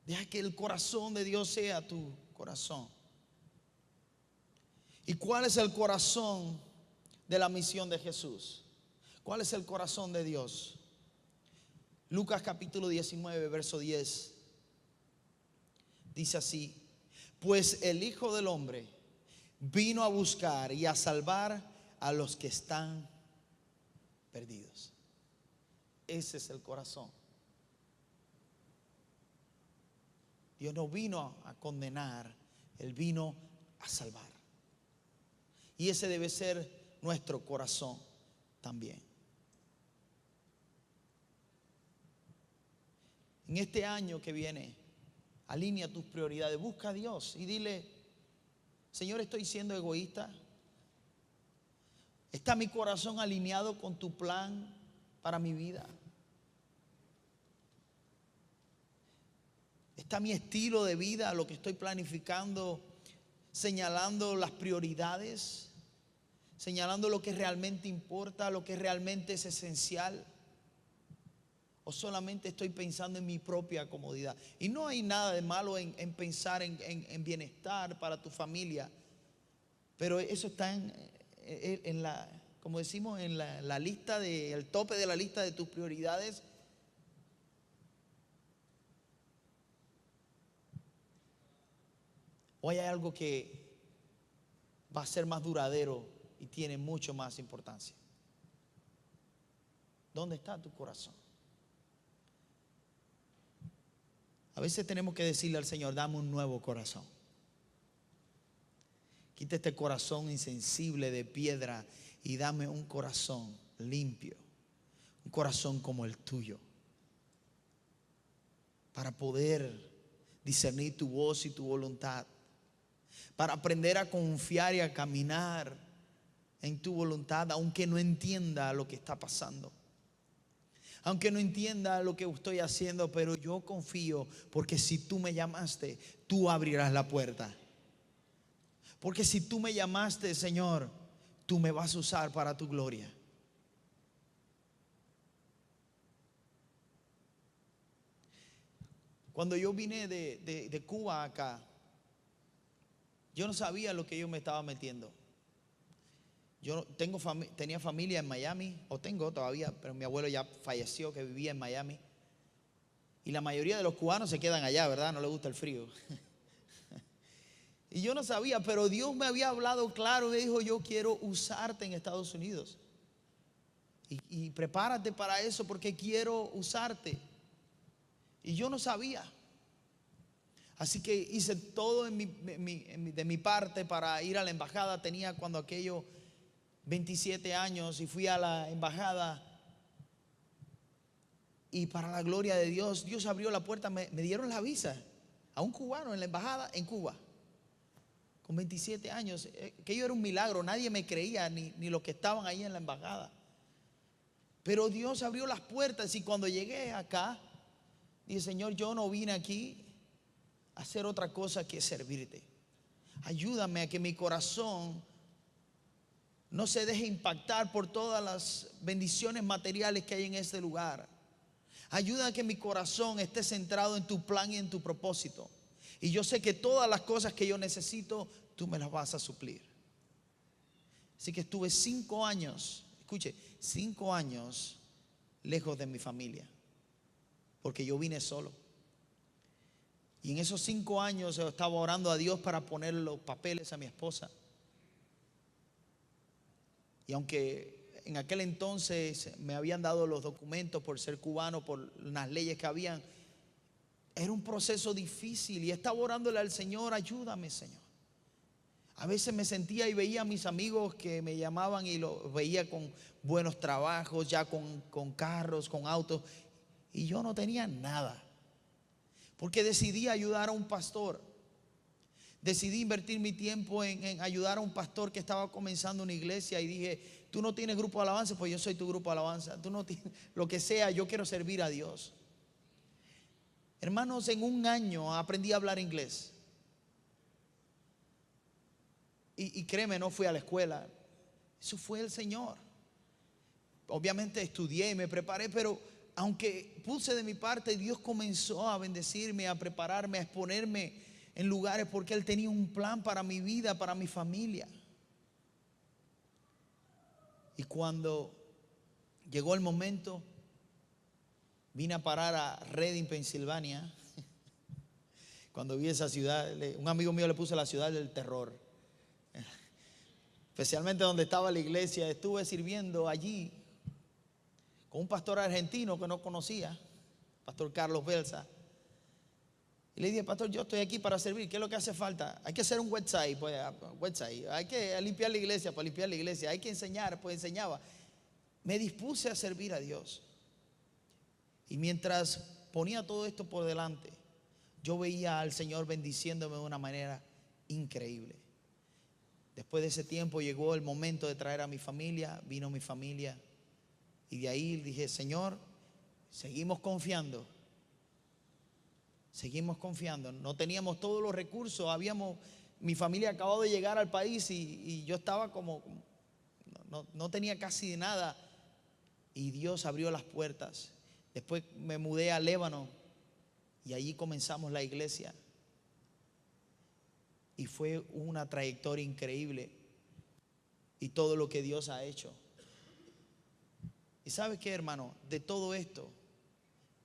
Deja que el corazón de Dios sea tu corazón. ¿Y cuál es el corazón de la misión de Jesús? ¿Cuál es el corazón de Dios? Lucas capítulo 19, verso 10. Dice así: pues el Hijo del Hombre vino a buscar y a salvar a los que están perdidos. Ese es el corazón. Dios no vino a condenar, Él vino a salvar. Y ese debe ser nuestro corazón también. En este año que viene, alinea tus prioridades, busca a Dios y dile: Señor, estoy siendo egoísta. ¿Está mi corazón alineado con tu plan para mi vida? ¿Está mi estilo de vida, lo que estoy planificando, señalando las prioridades, señalando lo que realmente importa, lo que realmente es esencial? ¿O solamente estoy pensando en mi propia comodidad? Y no hay nada de malo en pensar en bienestar para tu familia, pero eso está en la, como decimos, en la lista el tope de la lista de tus prioridades. ¿O hay algo que va a ser más duradero y tiene mucho más importancia? ¿Dónde está tu corazón? A veces tenemos que decirle al Señor: dame un nuevo corazón. Quita este corazón insensible de piedra y dame un corazón limpio, un corazón como el tuyo, para poder discernir tu voz y tu voluntad, para aprender a confiar y a caminar en tu voluntad, aunque no entienda lo que está pasando, aunque no entienda lo que estoy haciendo, pero yo confío, porque si tú me llamaste, tú abrirás la puerta. Porque si tú me llamaste, Señor, tú me vas a usar para tu gloria. Cuando yo vine de Cuba acá, yo no sabía lo que yo me estaba metiendo. Yo tenía familia en Miami, o tengo todavía, pero mi abuelo ya falleció, que vivía en Miami. Y la mayoría de los cubanos se quedan allá, ¿verdad? No les gusta el frío. Y yo no sabía, pero Dios me había hablado claro. Me dijo: yo quiero usarte en Estados Unidos. Y prepárate para eso, porque quiero usarte. Y yo no sabía. Así que hice todo de mi parte para ir a la embajada. Tenía cuando aquello 27 años y fui a la embajada. Y para la gloria de Dios, Dios abrió la puerta, me dieron la visa a un cubano en la embajada en Cuba. Con 27 años, que yo era un milagro, nadie me creía, ni los que estaban ahí en la embajada. Pero Dios abrió las puertas, y cuando llegué acá, dije: Señor, yo no vine aquí a hacer otra cosa que servirte. Ayúdame a que mi corazón no se deje impactar por todas las bendiciones materiales que hay en este lugar. Ayuda a que mi corazón esté centrado en tu plan y en tu propósito. Y yo sé que todas las cosas que yo necesito, tú me las vas a suplir. Así que estuve 5 años, escuche, 5 años lejos de mi familia, porque yo vine solo. Y en esos 5 años yo estaba orando a Dios para poner los papeles a mi esposa. Y aunque en aquel entonces me habían dado los documentos por ser cubano, por las leyes que habían, era un proceso difícil, y estaba orándole al Señor: ayúdame, Señor. A veces me sentía y veía a mis amigos que me llamaban, y los veía con buenos trabajos, ya con carros, con autos, y yo no tenía nada, porque decidí ayudar a un pastor. decidí invertir mi tiempo en ayudar a un pastor que estaba comenzando una iglesia y dije, tú no tienes grupo de alabanza, pues yo soy tu grupo de alabanza. Tú no tienes, lo que sea, yo quiero servir a Dios. Hermanos, en un año aprendí a hablar inglés. Y créeme, no fui a la escuela. Eso fue el Señor. Obviamente estudié y me preparé, pero aunque puse de mi parte, Dios comenzó a bendecirme, a prepararme, a exponerme en lugares porque Él tenía un plan para mi vida, para mi familia. Y cuando llegó el momento, vine a parar a Reading, Pensilvania. Cuando vi esa ciudad, un amigo mío le puso la ciudad del terror. Especialmente donde estaba la iglesia. Estuve sirviendo allí con un pastor argentino que no conocía, pastor Carlos Belsa. Y le dije, pastor, yo estoy aquí para servir. ¿Qué es lo que hace falta? Hay que hacer un website, pues, hay que limpiar la iglesia, para limpiar la iglesia. Hay que enseñar, pues enseñaba. Me dispuse a servir a Dios. Y mientras ponía todo esto por delante, yo veía al Señor bendiciéndome de una manera increíble. Después de ese tiempo llegó el momento de traer a mi familia, vino mi familia. Y de ahí dije, Señor, seguimos confiando. Seguimos confiando. No teníamos todos los recursos. Mi familia acababa de llegar al país y yo estaba no tenía casi nada. Y Dios abrió las puertas. Después me mudé a Líbano y allí comenzamos la iglesia. Y fue una trayectoria increíble. Y todo lo que Dios ha hecho. Y ¿sabes qué, hermano? De todo esto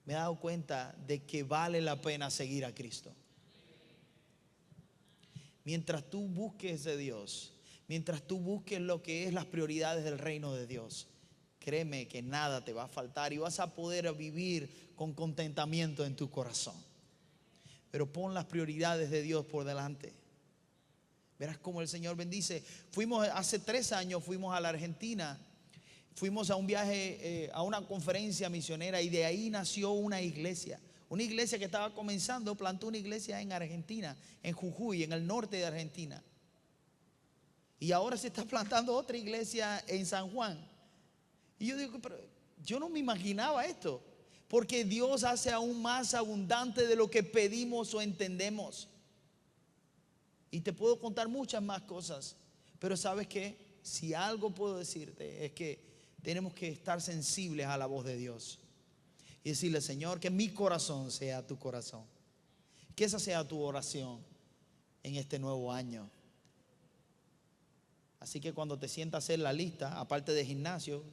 me he dado cuenta de que vale la pena seguir a Cristo. Mientras tú busques de Dios, mientras tú busques lo que es las prioridades del reino de Dios, créeme que nada te va a faltar y vas a poder vivir con contentamiento en tu corazón. Pero pon las prioridades de Dios por delante. Verás cómo el Señor bendice. Hace 3 años fuimos a la Argentina. Fuimos a un viaje, a una conferencia misionera y de ahí nació una iglesia. Una iglesia que estaba comenzando, plantó una iglesia en Argentina, en Jujuy, en el norte de Argentina. Y ahora se está plantando otra iglesia en San Juan. Y yo digo, pero yo no me imaginaba esto. Porque Dios hace aún más abundante de lo que pedimos o entendemos. Y te puedo contar muchas más cosas. Pero ¿sabes qué? Si algo puedo decirte es que tenemos que estar sensibles a la voz de Dios y decirle, Señor, que mi corazón sea tu corazón, que esa sea tu oración en este nuevo año. Así que cuando te sientas a hacer la lista, aparte de gimnasio,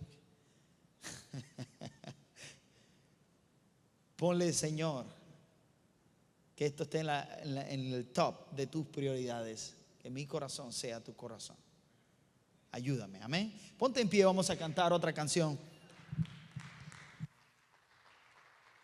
ponle, Señor, que esto esté en el top de tus prioridades, que mi corazón sea tu corazón. Ayúdame, amén. Ponte en pie, vamos a cantar otra canción.